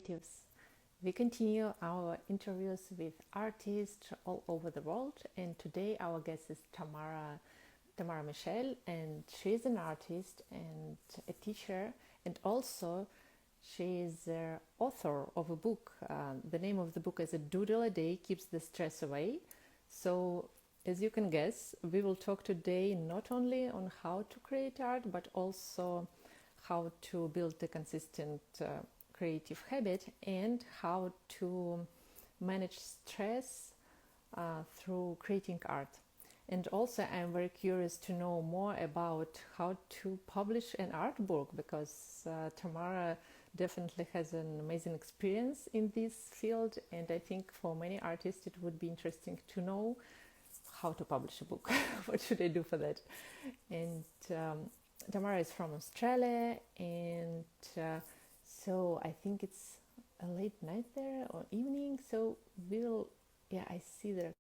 Creatives. We continue our interviews with artists all over the world, and today our guest is Tamara Michel, and she's an artist and a teacher, and also she is the author of a book. The name of the book is "A Doodle a Day Keeps the Stress Away." So, as you can guess, we will talk today not only on how to create art, but also how to build a consistent creative habit and how to manage stress through creating art. And also, I'm very curious to know more about how to publish an art book because Tamara definitely has an amazing experience in this field. And I think for many artists, it would be interesting to know how to publish a book. What should I do for that? And Tamara is from Australia, and so I think it's a late night there or evening. So we'll, yeah, I see there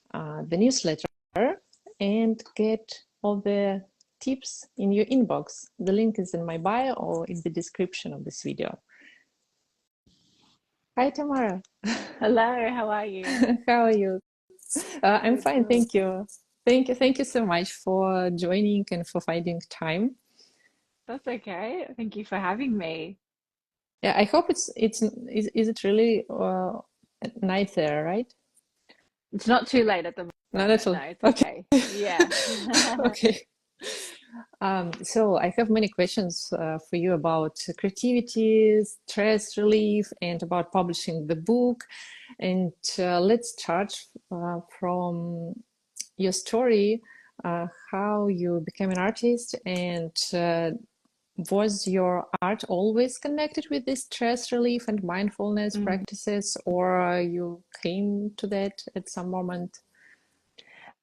the newsletter and get all the tips in your inbox. The link is in my bio or in the description of this video. Hi, Tamara. Hello, how are you? How are you? I'm Good, fine, good. thank you. Thank you so much for joining and for finding time. That's okay. Thank you for having me. Yeah, I hope is it really night there, right? It's not too late at the Not at moment. No, all. it's Okay. okay. Yeah. Okay. So I have many questions for you about creativity, stress relief, and about publishing the book. And let's start from your story, how you became an artist, and was your art always connected with this stress relief and mindfulness Mm. practices, or you came to that at some moment?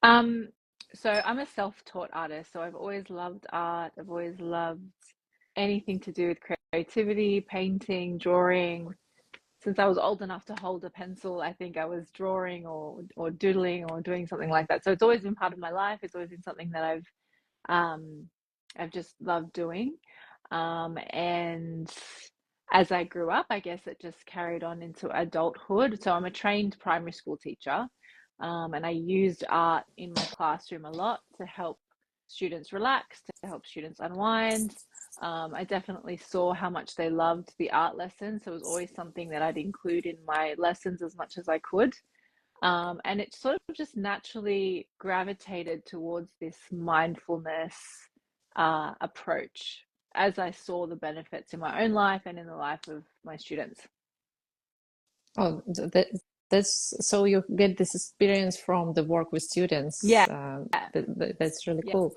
Um, so I'm a self-taught artist, so I've always loved art. I've always loved anything to do with creativity, painting, drawing. Since I was old enough to hold a pencil, I think I was drawing or doodling or doing something like that. So it's always been part of my life. It's always been something that um I've just loved doing. And as I grew up, I guess it just carried on into adulthood. So I'm a trained primary school teacher, and I used art in my classroom a lot to help students relax, to help students unwind. I definitely saw how much they loved the art lessons. So it was always something that I'd include in my lessons as much as I could. And it sort of just naturally gravitated towards this mindfulness approach as I saw the benefits in my own life and in the life of my students. Oh, that's so you get this experience from the work with students. Yeah, That's really yeah. cool.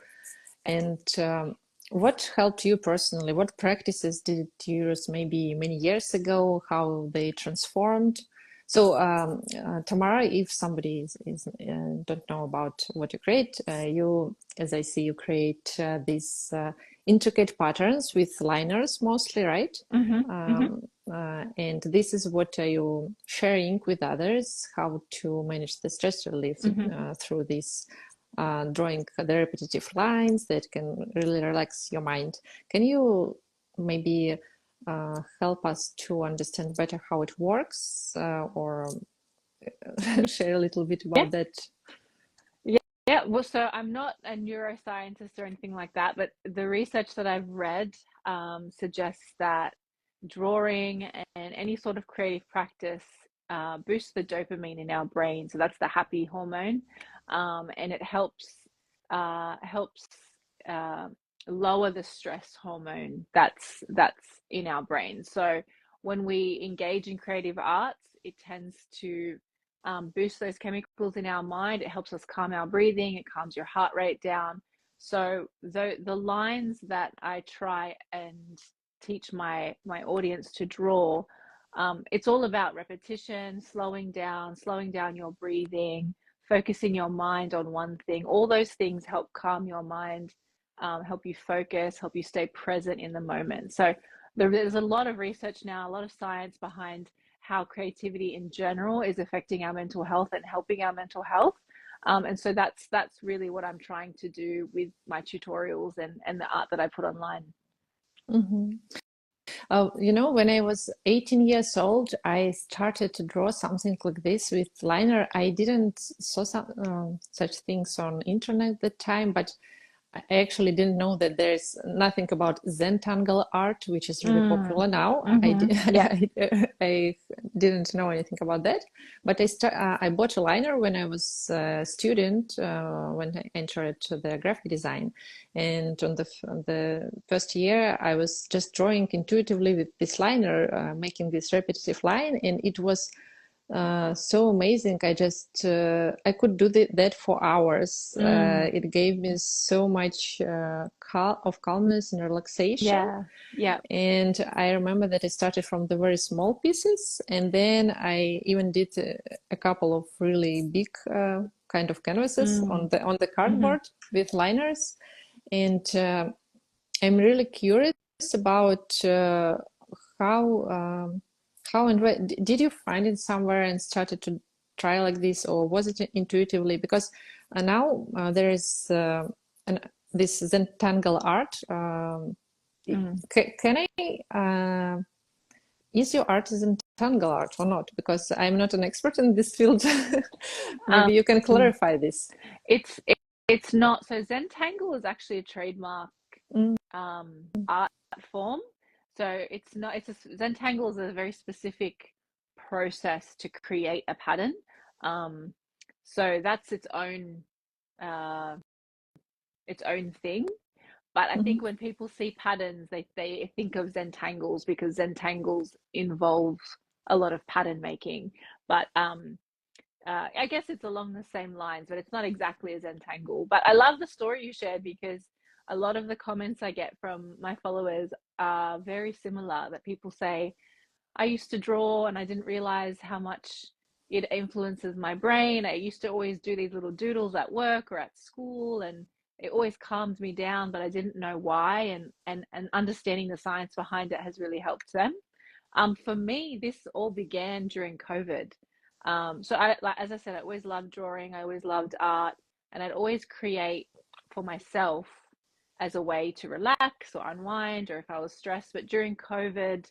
And what helped you personally? What practices did you use maybe many years ago? How they transformed? So, Tamara, if somebody is don't know about what you create, you, as I see, you create these intricate patterns with liners mostly, right? Hmm. Hmm. And this is what are you sharing with others, how to manage the stress relief Hmm. through this drawing the repetitive lines that can really relax your mind. Can you maybe help us to understand better how it works or share a little bit Yeah, about that? yeah, yeah. Well, so I'm not a neuroscientist or anything like that, but the research that I've read suggests that drawing and any sort of creative practice boosts the dopamine in our brain. So that's the happy hormone, and it helps uh, lower the stress hormone that's in our brain. So when we engage in creative arts, it tends to boost those chemicals in our mind. It helps us calm our breathing. It calms your heart rate down. So the lines that I try and teach my audience to draw, it's all about repetition, slowing down your breathing, focusing your mind on one thing. All those things help calm your mind, help you focus, help you stay present in the moment. So there's a lot of research now, a lot of science behind how creativity in general is affecting our mental health and helping our mental health. And so that's really what I'm trying to do with my tutorials and the art that I put online. Mhm. When I was 18 years old, I started to draw something like this with liner. I didn't saw such things on internet at the time, but I actually didn't know that there's nothing about Zentangle art, which is really Mm. popular now. Mm-hmm. Yeah. I didn't know anything about that, but I bought a liner when I was a student when I entered the graphic design, and on the first year I was just drawing intuitively with this liner, making this repetitive line, and it was so amazing. I could do that for hours. Mm. It gave me so much of calmness and relaxation. Yeah. Yeah. And I remember that I started from the very small pieces, and then I even did a couple of really big kind of canvases Mm. on the Mm-hmm. cardboard with liners. And I'm really curious about how how and where did you find it somewhere and started to try like this, or was it intuitively? Because now there is an, this Zentangle art. Mm. Can I? Is your art Zentangle art or not? Because I'm not an expert in this field. Um, Maybe you can clarify this. it's it's not. So Zentangle is actually a trademark Mm, art form. So it's not. Zentangle is a very specific process to create a pattern. Um, so that's uh, its own thing. But I mhm. think when people see patterns, they think of Zentangles because Zentangles involves a lot of pattern making. But I guess it's along the same lines, but it's not exactly a Zentangle. But I love the story you shared because a lot of the comments I get from my followers are very similar. That people say, I used to draw and I didn't realize how much it influences my brain. I used to always do these little doodles at work or at school, and it always calmed me down, but I didn't know why. And understanding the science behind it has really helped them. For me, this all began during COVID. So like as I said, I always loved drawing. I always loved art, and I'd always create for myself as a way to relax or unwind, or if I was stressed. But during COVID,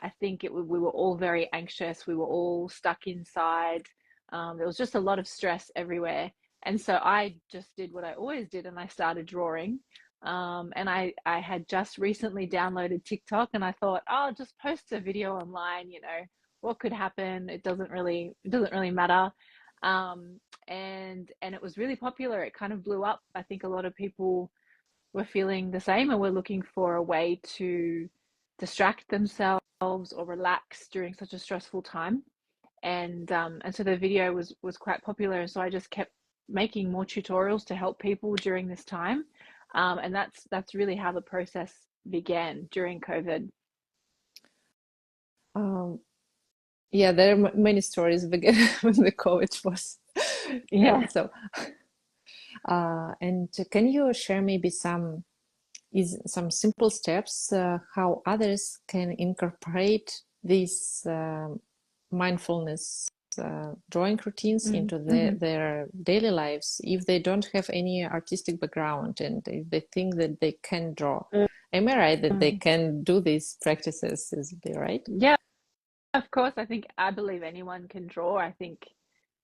I think we were all very anxious. We were all stuck inside. There was just a lot of stress everywhere, and so I just did what I always did, and I started drawing. And I had just recently downloaded TikTok, and I thought, oh, I'll just post a video online. What could happen? It doesn't really matter. And it was really popular. It kind of blew up. I think a lot of people were feeling the same and were looking for a way to distract themselves or relax during such a stressful time. And so the video was quite popular, and so I just kept making more tutorials to help people during this time. And that's really how the process began during COVID. Um, yeah, there are many stories begin when the COVID was. Yeah. So, and can you share maybe some simple steps how others can incorporate these mindfulness drawing routines into Mm-hmm. their daily lives if they don't have any artistic background and if they think that they can draw? Am I right that they Mm. can do these practices? Is it right? Yeah, of course. I believe anyone can draw. I think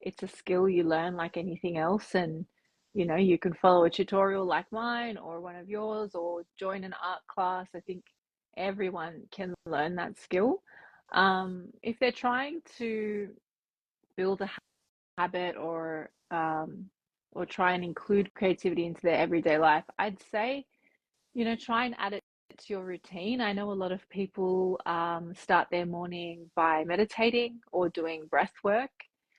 it's a skill you learn like anything else, and you can follow a tutorial like mine or one of yours or join an art class. I think everyone can learn that skill. If they're trying to build a habit or try and include creativity into their everyday life, I'd say, try and add it to your routine. I know a lot of people start their morning by meditating or doing breath work,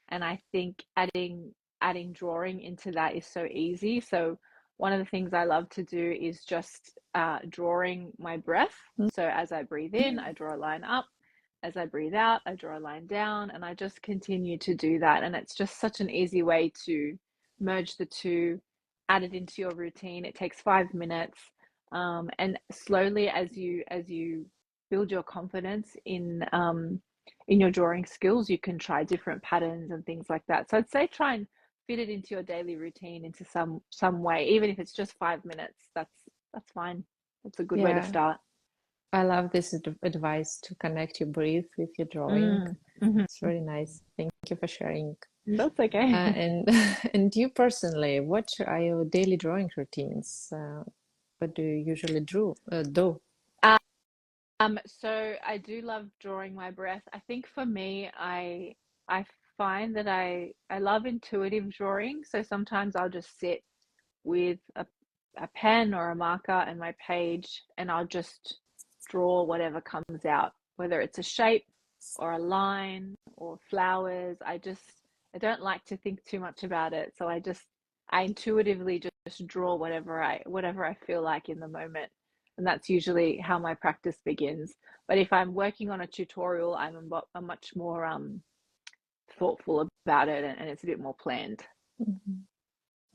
and I think adding drawing into that is so easy. So one of the things I love to do is just drawing my breath. So as I breathe in, I draw a line up. As I breathe out, I draw a line down, and I just continue to do that. And it's just such an easy way to merge the two, add it into your routine. It takes 5 minutes, and slowly, as you build your confidence in your drawing skills, you can try different patterns and things like that. So I'd say try and fit it into your daily routine into some way, even if it's just 5 minutes. That's fine. That's a good way to Yeah, start. I love this advice to connect your breath with your drawing. Mhm. It's really nice. Thank you for sharing. That's okay. And and you personally, what are your daily drawing routines? What do you usually do? So I do love drawing my breath. I think for me, I find that I love intuitive drawing. So sometimes I'll just sit with a pen or a marker and my page, and I'll just draw whatever comes out, whether it's a shape or a line or flowers. I don't like to think too much about it. So I intuitively just draw whatever I feel like in the moment. And that's usually how my practice begins. But if I'm working on a tutorial, I'm much more thoughtful about it, and it's a bit more planned. Mhm.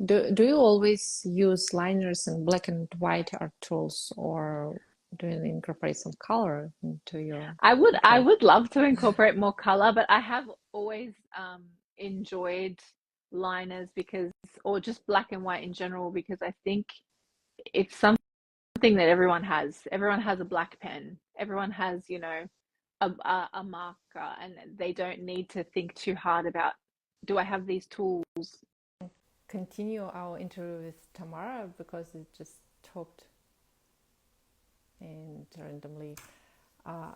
Do you always use liners and black and white art tools, or do you incorporate some color into your I work? would love to incorporate more color, but I have always enjoyed liners because, or just black and white in general, because I think it's something that everyone has. Everyone has a black pen. Everyone has, a marker, and they don't need to think too hard about, do I have these tools? Continue our interview with Tamara because it just stopped and randomly. Uh,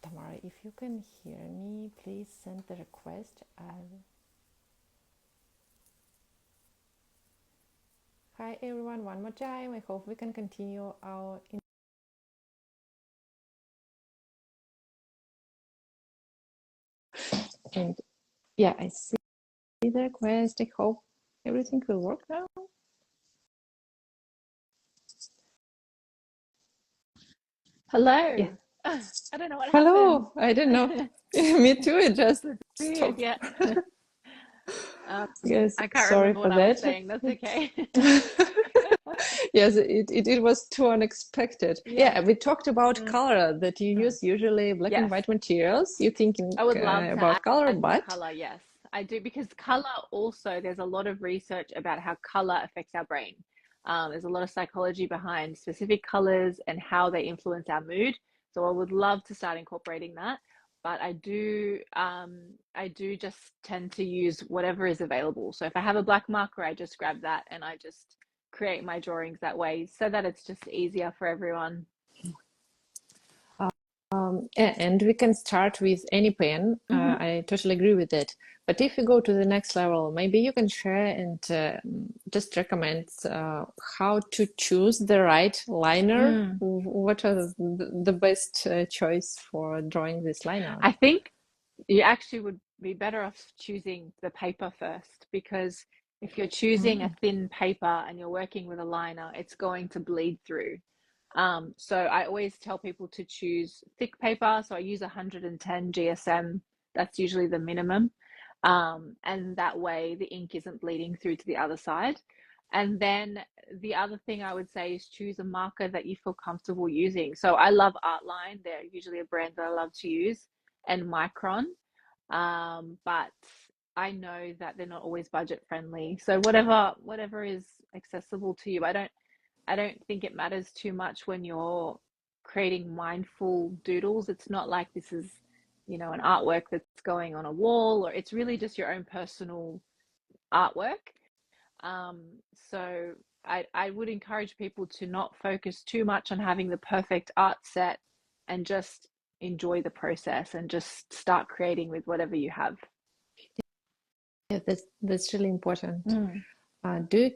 Tamara, if you can hear me, please send the request. Hi everyone, one more time. I hope we can continue our and yeah, I see the request. I hope everything will work now. Yeah. Hello. I don't know what happened. Hello. I don't know. Me too. It just It's weird, stopped. yeah. Yes. I can't Sorry remember for what I was that. saying. That's okay. Yes, it was too unexpected. Yeah. Yeah, we talked about Mm, color that you mm. use usually black and Yes. white materials. You're thinking I would love to about color, add more but color. Yes, I do, because color also, there's a lot of research about how color affects our brain. There's a lot of psychology behind specific colors and how they influence our mood. So I would love to start incorporating that. But I do just tend to use whatever is available. So if I have a black marker, I just grab that and I just create my drawings that way so that it's just easier for everyone. and we can start with any pen. Hmm. I totally agree with that. But if you go to the next level, maybe you can share and just recommend how to choose the right liner. Mm. What are the best choice for drawing this liner? I think you actually would be better off choosing the paper first, because if you're choosing a Mm. thin paper and you're working with a liner, it's going to bleed through. So I always tell people to choose thick paper. So I use 110 GSM. That's usually the minimum. And that way the ink isn't bleeding through to the other side. And then the other thing I would say is choose a marker that you feel comfortable using. So I love Artline. They're usually a brand that I love to use, and Micron. But I know that they're not always budget friendly. So whatever is accessible to you. I don't think it matters too much when you're creating mindful doodles. It's not like this is, an artwork that's going on a wall, or it's really just your own personal artwork. Um, so I would encourage people to not focus too much on having the perfect art set, and just enjoy the process and just start creating with whatever you have. Yeah, that's really important. Mm. Do you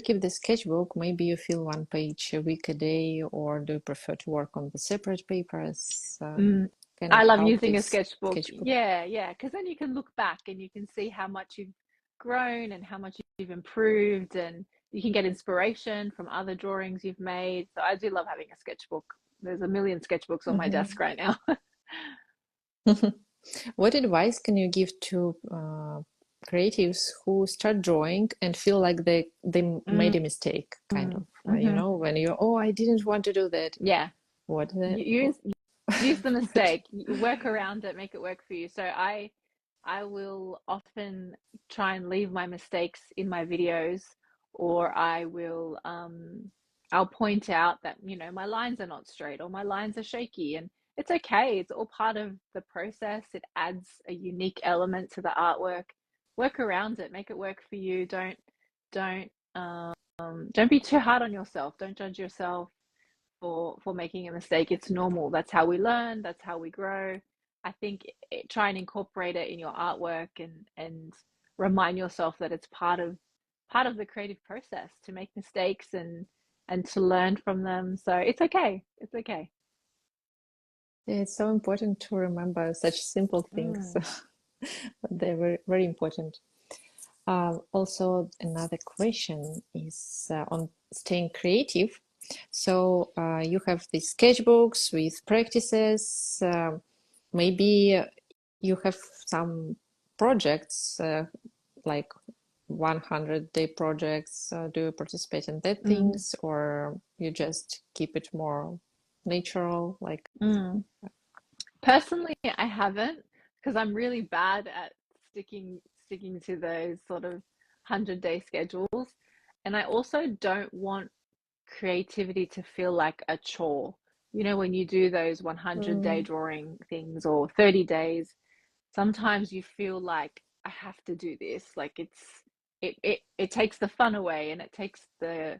keep the sketchbook? Maybe you fill one page a week a day, or do you prefer to work on the separate papers? Mm. Can you I love help using a with sketchbook. sketchbook? Yeah, yeah, because then you can look back and you can see how much you've grown and how much you've improved, and you can get inspiration from other drawings you've made. So I do love having a sketchbook. There's a million sketchbooks on my desk Mhm. right now. What advice can you give to creatives who start drawing and feel like they made Mm, a mistake, kind of, mm-hmm. when you, oh, I didn't want to do that. Yeah, What the, use the what? mistake, work around it, make it work for you. So I I will often try and leave my mistakes in my videos, or I'll point out that, my lines are not straight or my lines are shaky, and it's okay. It's all part of the process. It adds a unique element to the artwork. Work around it, make it work for you. Don't don't be too hard on yourself. Don't judge yourself for making a mistake. It's normal. That's how we learn, that's how we grow. I think try and incorporate it in your artwork, and remind yourself that it's part of the creative process to make mistakes, and to learn from them. So it's okay. It's okay. It's so important to remember such simple things, Mm. but they're very, very important. Also, another question is on staying creative. So you have these sketchbooks with practices. Maybe you have some projects like 100-day projects. Do you participate in that Mm. things, or you just keep it more natural? Like, Mm. Personally, I haven't, because I'm really bad at sticking to those sort of 100-day schedules. And I also don't want creativity to feel like a chore. When you do those 100-day mm, drawing things, or 30 days, sometimes you feel like I have to do this. Like it takes the fun away, and it takes the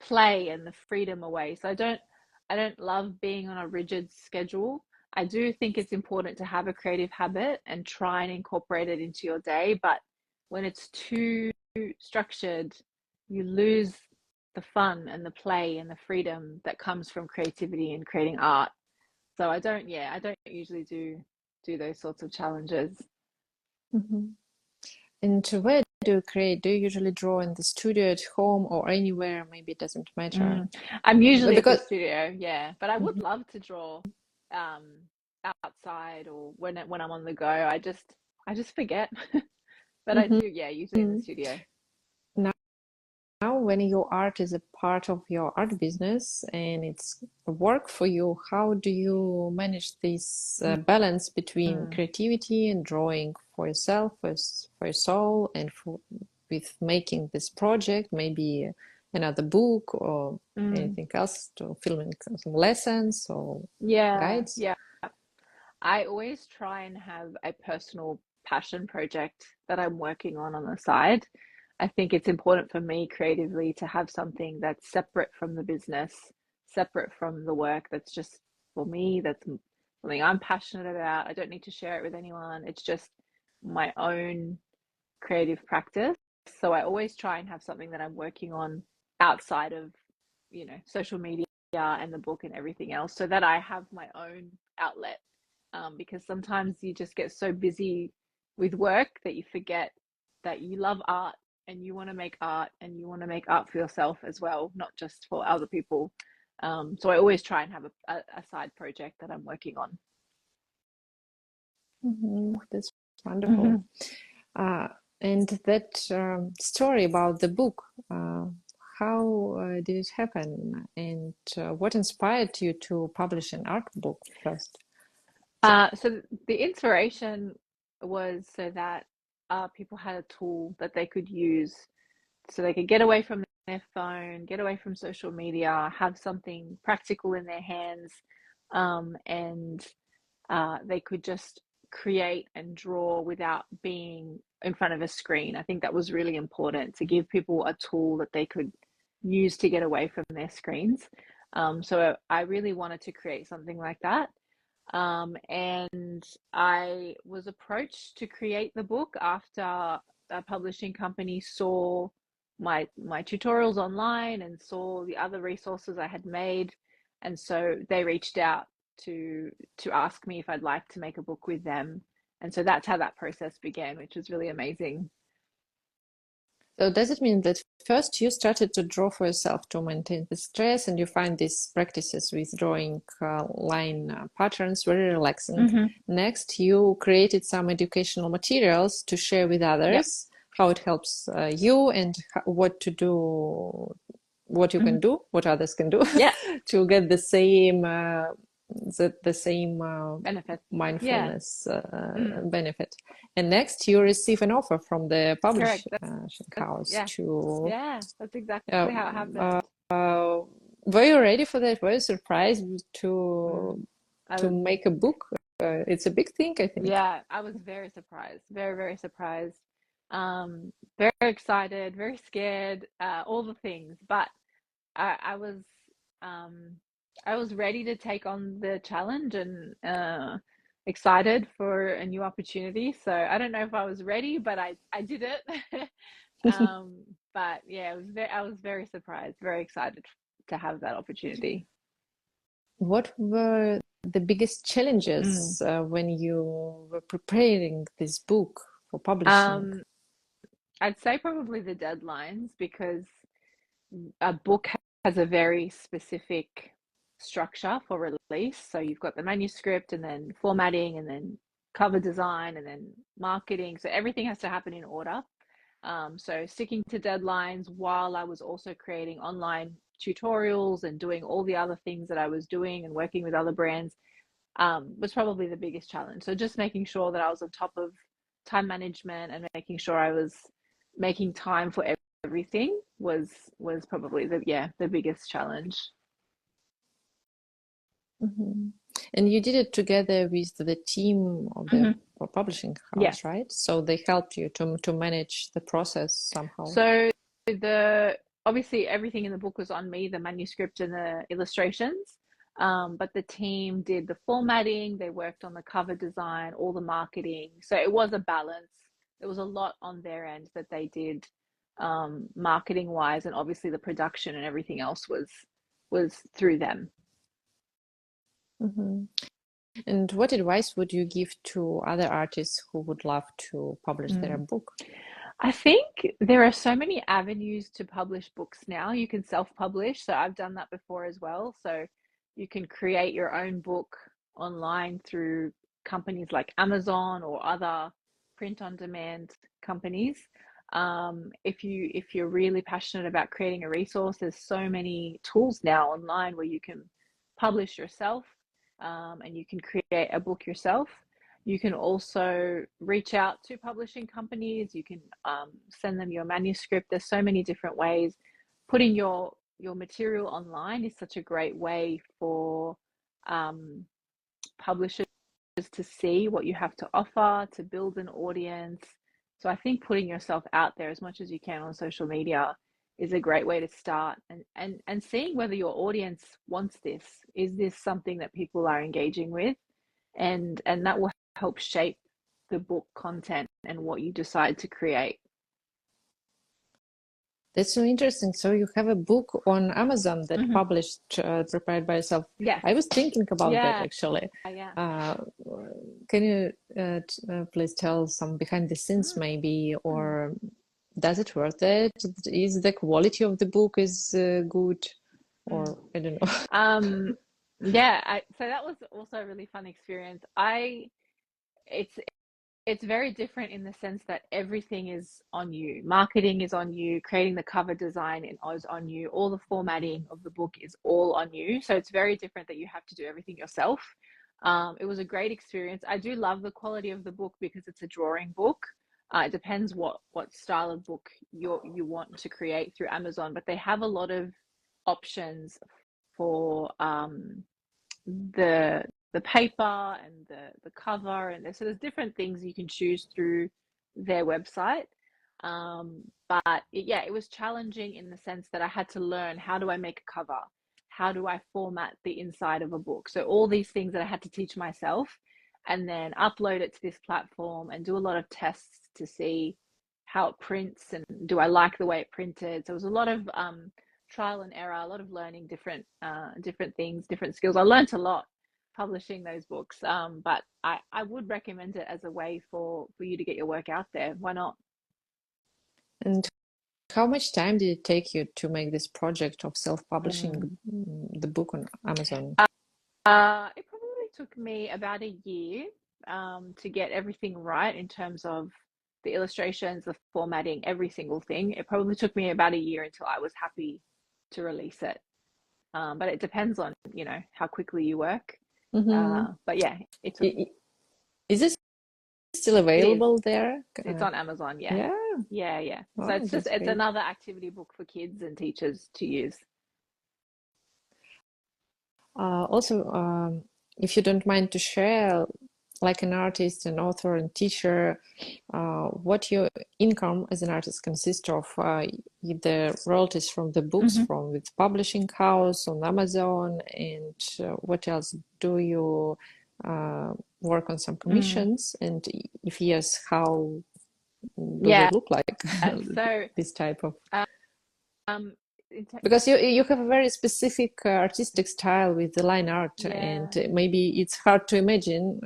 play and the freedom away. So I don't love being on a rigid schedule. I do think it's important to have a creative habit and try and incorporate it into your day, but when it's too structured, you lose the fun and the play and the freedom that comes from creativity and creating art. So I don't usually do those sorts of challenges. mhm. And where do you create? Do you usually draw in the studio, at home, or anywhere? Maybe it doesn't matter. I'm usually at the Because studio, yeah, but I would Mhm, love to draw um outside, or when I'm on the go. I just forget. But I mhm. do, yeah, usually in the studio. Now, when your art is a part of your art business and it's work for you, how do you manage this balance between Mm, creativity and drawing for yourself, for your soul, and with making this project, maybe another book or mm. anything else, to filming some lessons or Yeah, guides? yeah. I always try and have a personal passion project that I'm working on the side. I think it's important for me creatively to have something that's separate from the business, separate from the work, that's just for me, that's something I'm passionate about. I don't need to share it with anyone. It's just my own creative practice. So I always try and have something that I'm working on outside of, social media and the book and everything else, so that I have my own outlet. Because sometimes you just get so busy with work that you forget that you love art, and you want to make art, and you want to make art for yourself as well, not just for other people. So I always try and have a side project that I'm working on. That's wonderful. Mhm. Uh, and that story about the book, how did it happen? And what inspired you to publish an art book first? So the inspiration was so that people had a tool that they could use, so they could get away from their phone, get away from social media, have something practical in their hands, and they could just create and draw without being in front of a screen. I think that was really important, to give people a tool that they could use to get away from their screens. So I really wanted to create something like that. And I was approached to create the book after a publishing company saw my tutorials online and saw the other resources I had made, and so they reached out to ask me if I'd like to make a book with them, and so that's how that process began, which was really amazing. So does it mean that first you started to draw for yourself to maintain the stress, and you find these practices with drawing line patterns very relaxing? Hmm. Next, you created some educational materials to share with Yep. others, how it helps you and what to do, what you Hmm. can do, what others can do Yeah. to get the same the same Benefits. Yeah. mindfulness Mm, benefit. And next, you receive an offer from the correct. publishing That's house yeah. to. Yeah, that's Uh, exactly how it happened. uh, were you ready for that? Were you surprised Mm. I to was, make a book? It's a big thing, I think. yeah, I was very surprised. Very, very surprised. Very excited, very scared, all the things. But I, I was um I was ready to take on the challenge and excited for a new opportunity. So I don't know if I was ready, but I did it. Um, but yeah, I was very surprised, very excited to have that opportunity. What were the biggest Mm. challenges when you were preparing this book for publishing? Um, I'd say probably the deadlines because a book has a very specific structure for release. So you've got the manuscript and then formatting and then cover design and then marketing. So everything has to happen in order. So sticking to deadlines while I was also creating online tutorials and doing all the other things that I was doing and working with other brands was probably the biggest challenge. So just making sure that I was on top of time management and making sure I was making time for everything was probably the biggest challenge. Mhm. And you did it together with the team of the Mhm. publishing Yes. house, right? So they helped you to manage the process somehow. So the obviously everything in the book was on me, the manuscript and the illustrations. But the team did the formatting, they worked on the cover design, all the marketing. So it was a balance. There was a lot on their end that they did marketing wise, and obviously the production and everything else was through them. Mhm. And what advice would you give to other artists who would love to publish their Mm. book? I think there are so many avenues to publish books now. You can self-publish, so I've done that before as well. So you can create your own book online through companies like Amazon or other print-on-demand companies. If you're really passionate about creating a resource, there's so many tools now online where you can publish yourself, and you can create a book yourself. You can also reach out to publishing companies. You can send them your manuscript. There's so many different ways. Putting your material online is such a great way for um, publishers to see what you have to offer, to build an audience. So I think putting yourself out there as much as you can on social media is a great way to start, and seeing whether your audience wants this. Is this something that people are engaging with? And that will help shape the book content and what you decide to create. That's so interesting. So you have a book on Amazon that Hmm. published, prepared by yourself. Yes. I was thinking about that Yeah. actually. Yeah. Uh, can you please tell some behind the scenes maybe, Mm. or does it worth it? Is the quality of the book is good, Mm. or I don't know. Um, yeah, so that was also a really fun experience. It's it's very different in the sense that everything is on you. Marketing is on you, creating the cover design is on you, all the formatting of the book is all on you. So it's very different that you have to do everything yourself. It was a great experience. I do love the quality of the book because it's a drawing book. It depends what style of book you want to create through Amazon, but they have a lot of options for the paper and the cover, and so there's different things you can choose through their website. But yeah, it was challenging in the sense that I had to learn, how do I make a cover, how do I format the inside of a book, so all these things that I had to teach myself, and then upload it to this platform and do a lot of tests to see how it prints and do I like the way it printed. So it was a lot of trial and error, a lot of learning different things, different skills. I learned a lot publishing those books, but I would recommend it as a way for you to get your work out there. Why not? And how much time did it take you to make this project of Mm. self-publishing the book on Amazon? It probably took me about a year to get everything right in terms of the illustrations, the formatting, every single thing. It probably took me about a year until I was happy to release it. But it depends on, how quickly you work. Mm-hmm. But yeah, Is this still it is. available there? It's on Amazon. Yeah, Yeah. yeah, yeah. So Oh, that's it's great. another activity book for kids and teachers to use. Also, if you don't mind to share, like an artist, an author, and teacher, what your income as an artist consists of, the royalties from the books Hmm. from with publishing house on Amazon, and what else do you work on some Mm, commissions? And if yes, how do they yeah. look like So this type of? um, in ter- Because you have a very specific artistic style with the line art, and yeah. maybe it's hard to imagine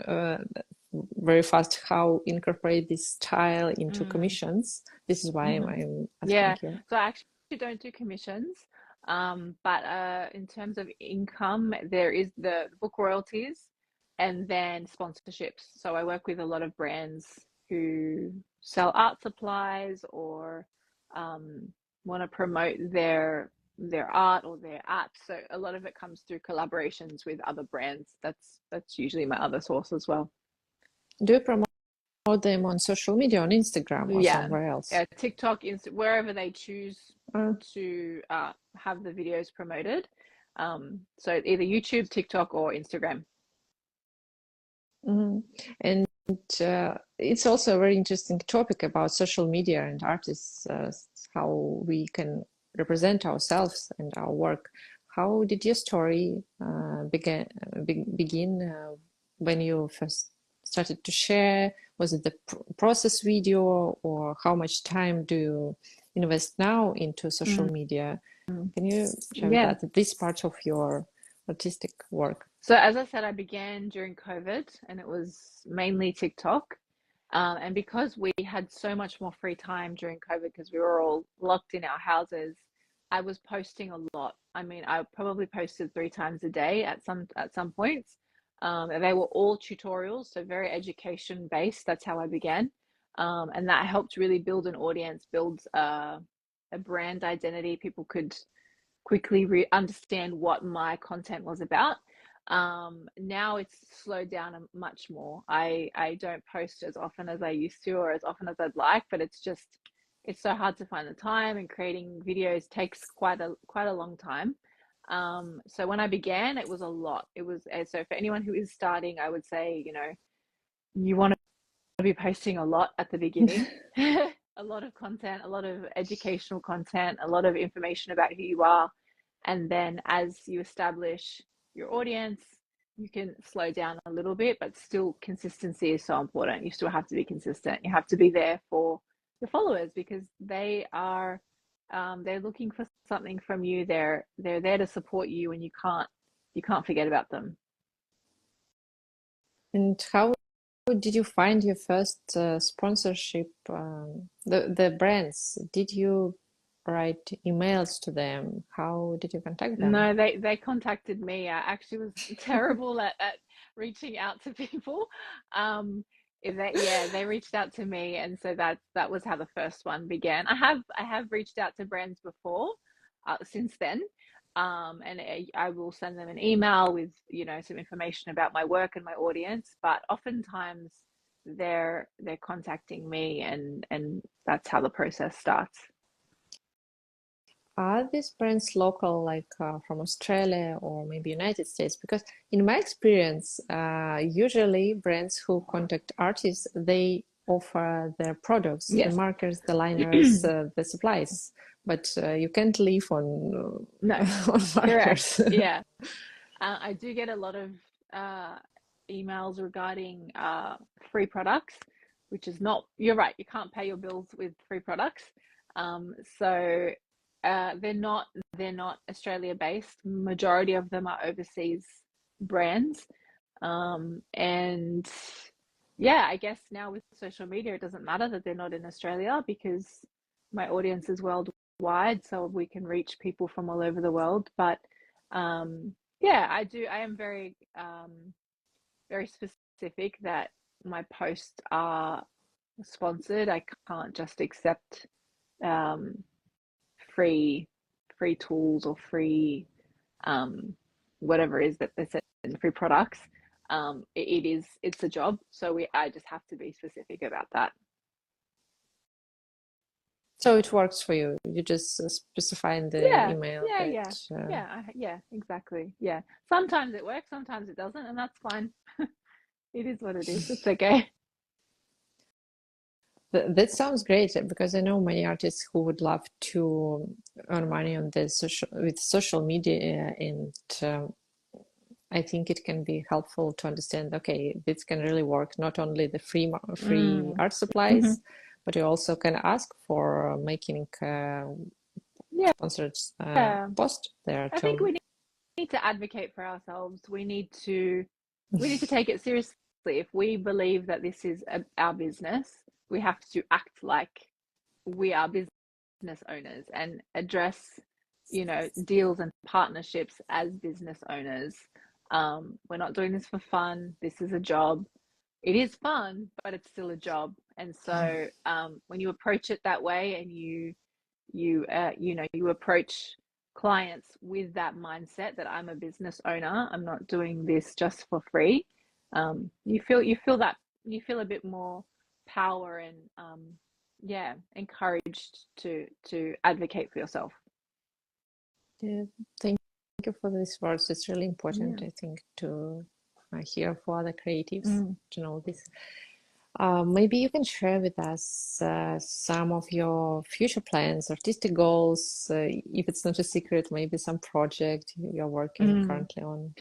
very fast how incorporate this style into Mm, commissions. This is why hmm. I'm asking Yeah. you. So I actually don't do commissions. But in terms of income, there is the book royalties and then sponsorships. So I work with a lot of brands who sell art supplies or um, want to promote their art or their apps. So a lot of it comes through collaborations with other brands. That's usually my other source as well. Do you promote them on social media, on Instagram or Yeah, somewhere else? yeah, TikTok, wherever they choose Uh, to have the videos promoted. So either YouTube, TikTok, or Instagram. mhm. And it's also a very interesting topic about social media and artists, how we can represent ourselves and our work. How did your story begin when you first started to share? Was it the process video, or how much time do you invest now into social Mm, media? Can you share with yeah. that this part of your artistic work? So as I said, I began during COVID, and it was mainly TikTok. And because we had so much more free time during COVID, because we were all locked in our houses, I was posting a lot. I mean, I probably posted 3 times a day at some points. And they were all tutorials, so very education based. That's how I began, and that helped really build an audience, build a brand identity. People could quickly understand what my content was about. Now it's slowed down much more. I don't post as often as I used to or as often as I'd like, but it's so hard to find the time, and creating videos takes quite a long time. So when I began, it was a lot. It was so for anyone who is starting, I would say, you want to be posting a lot at the beginning. A lot of content, a lot of educational content, a lot of information about who you are. And then as you establish your audience, you can slow down a little bit, but still consistency is so important. You still have to be consistent. You have to be there for your followers because they're looking for something from you. They're there to support you, and you can't forget about them. And how did you find your first sponsorship? The brands, did you write emails to them? How did you contact them? No, they contacted me. I actually was terrible at reaching out to people. Um, they reached out to me, and so that was how the first one began. I have reached out to brands before, since then, and I will send them an email with some information about my work and my audience. But oftentimes they're contacting me, and that's how the process starts. Are these brands local, like from Australia or maybe United States? Because in my experience, usually brands who contact artists, they offer their products, the Yes. markers, the liners, the supplies, but you can't live on No, on correct. markers. Yeah. I do get a lot of uh, emails regarding free products, which is not, you're right, you can't pay your bills with free products. So they're not Australia based. Majority of them are overseas brands. And yeah, I guess now with social media, it doesn't matter that they're not in Australia because my audience is worldwide, so we can reach people from all over the world. But yeah, I am very specific that my posts are sponsored. I can't just accept um, free free tools or free um, whatever it is that they said, free products. it's a job. So I just have to be specific about that. So it works for you. You just specify in the Yeah, email yeah, that yeah, yeah, yeah, exactly. Yeah. Sometimes it works, sometimes it doesn't, and that's fine. It is what it is. It's okay. that sounds great because I know many artists who would love to earn money on the social media, and I think it can be helpful to understand, okay, this can really work, not only the free Mm. art Hmm. supplies, but you also can ask for making Yeah, sponsored I post there think too. we need to advocate for ourselves. We need to take it seriously. If we believe that this is our business, we have to act like we are business owners and address, deals and partnerships as business owners. We're not doing this for fun. This is a job. It is fun, but it's still a job. And so when you approach it that way, and you approach clients with that mindset that I'm a business owner, I'm not doing this just for free. You feel a bit more power and yeah, encouraged to advocate for yourself. Yeah, thank you for these words. It's really Yeah. important, I think, to hear for other creatives Mm. to know this. Maybe you can share with us some of your future plans, artistic goals, if it's not a secret, maybe some project you're working Mm. currently on.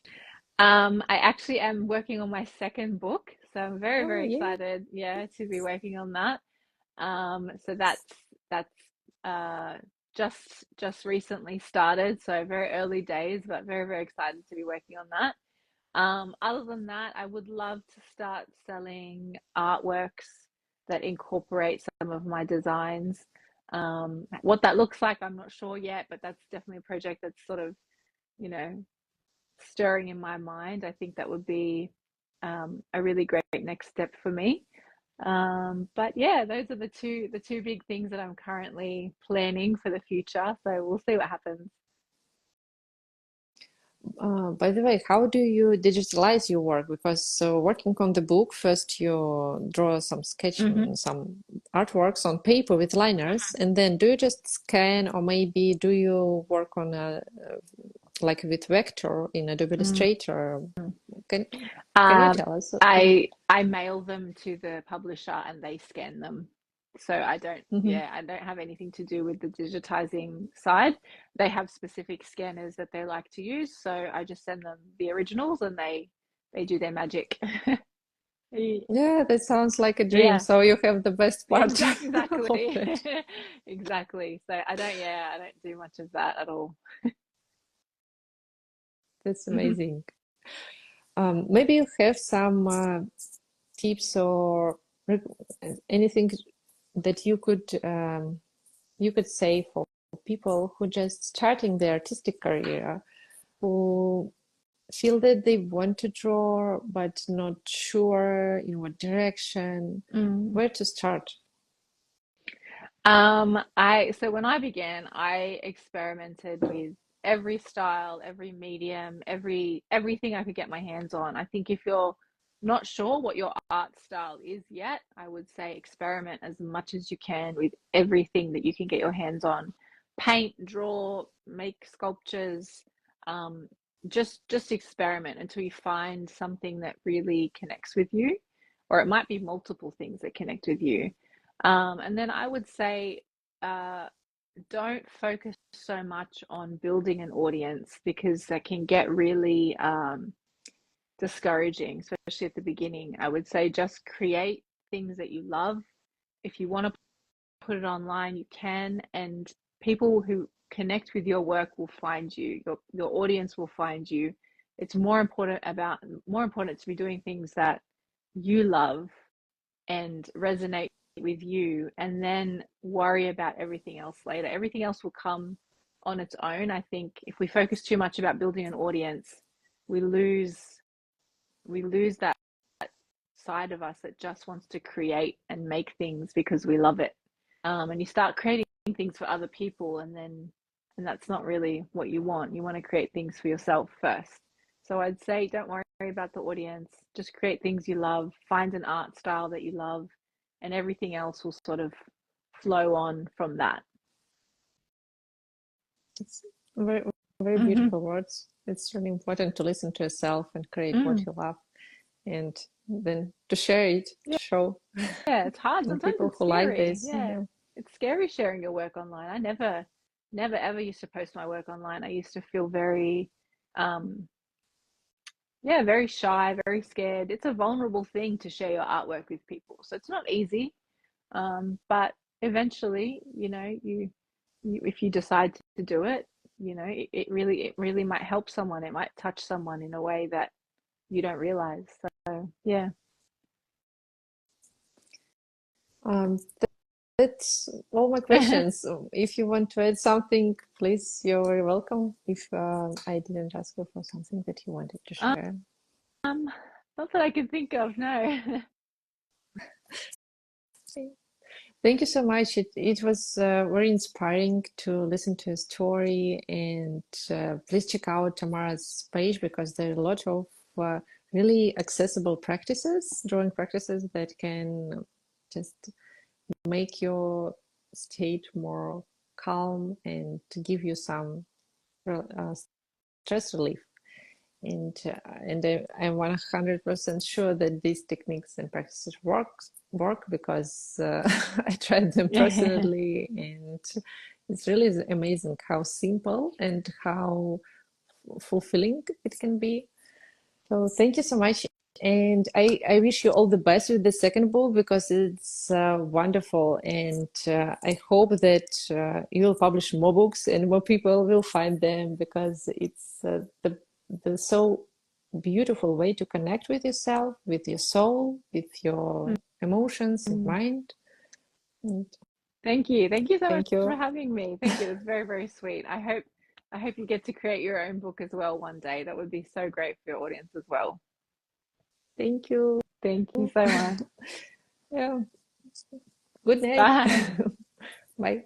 I actually am working on my second book, so I'm very, Oh, very yeah. excited, yeah, to be working on that. So that's uh, just recently started, so very early days, but very, very excited to be working on that. Other than that, I would love to start selling artworks that incorporate some of my designs. What that looks like, I'm not sure yet, but that's definitely a project that's sort of, you know, stirring in my mind. I think that would be a really great next step for me. But yeah, those are the two big things that I'm currently planning for the future. So we'll see what happens. By the way, how do you digitalize your work? Because working on the book, first you draw some Hmm. some artworks on paper with liners, and then do you just scan, or maybe do you work on a like with vector in Adobe Mm. Illustrator? Can can you Um, tell us? I mail them to the publisher and they scan them. So Mhm. yeah, I don't have anything to do with the digitizing side. They have specific scanners that they like to use, so I just send them the originals and they do their magic. Yeah, that sounds like a dream. Yeah, So you have the best part of exactly. it. Exactly. So I don't do much of that at all. That's amazing. Maybe you have some tips or rec- anything that you could say for people who just starting their artistic career, who feel that they want to draw but not sure in what direction, Mm. where to start. I so when I began, I experimented with every style, every medium, everything I could get my hands on. I think if you're not sure what your art style is yet, I would say experiment as much as you can with everything that you can get your hands on. Paint, draw, make sculptures, um, just experiment until you find something that really connects with you, or it might be multiple things that connect with you. And then I would say, uh, don't focus so much on building an audience because that can get really discouraging, especially at the beginning. I would say just create things that you love. If you want to put it online, you can, and people who connect with your work will find you. Your audience will find you. It's more important to be doing things that you love and resonate with you, and then worry about everything else later. Everything else will come on its own. I think if we focus too much about building an audience, we lose we lose that side of us that just wants to create and make things because we love it. And you start creating things for other people, and that's not really what you want. You want to create things for yourself first. So I'd say don't worry about the audience. Just create things you love, find an art style that you love, and everything else will sort of flow on from that. It's very, very Mm-hmm. beautiful words. It's really important to listen to yourself and create what Mm. you love, and then to share it, Yeah, to show yeah, it's hard. the Sometimes people it's who like scary. this. Yeah, Yeah. it's scary sharing your work online. I never ever used to post my work online. I used to feel very, um, yeah, very shy, very scared. It's a vulnerable thing to share your artwork with people, so it's not easy. But eventually, you if you decide to do it, it really might help someone. It might touch someone in a way that you don't realize. So yeah. Um, that's all my questions. If you want to add something, please, you're very welcome. If I didn't ask you for something that you wanted to share. Um, Not that I can think of, no. Thank you so much. It was very inspiring to listen to a story, and please check out Tamara's page because there are a lot of really accessible practices, drawing practices that can just make your state more calm and to give you some stress relief. And I'm 100% sure that these techniques and practices work because I tried them Yeah. personally, and it's really amazing how simple and how fulfilling it can be. So thank you so much. And I wish you all the best with the second book because it's wonderful. And I hope that you'll publish more books and more people will find them because it's the so beautiful way to connect with yourself, with your soul, with your emotions and Mm. mind. And Thank you. Thank you so much thank for you. having me. Thank you. That's very, very sweet. I hope you get to create your own book as well one day. That would be so great for your audience as well. Thank you. Thank you so much. Yeah. Good night. Bye. Bye.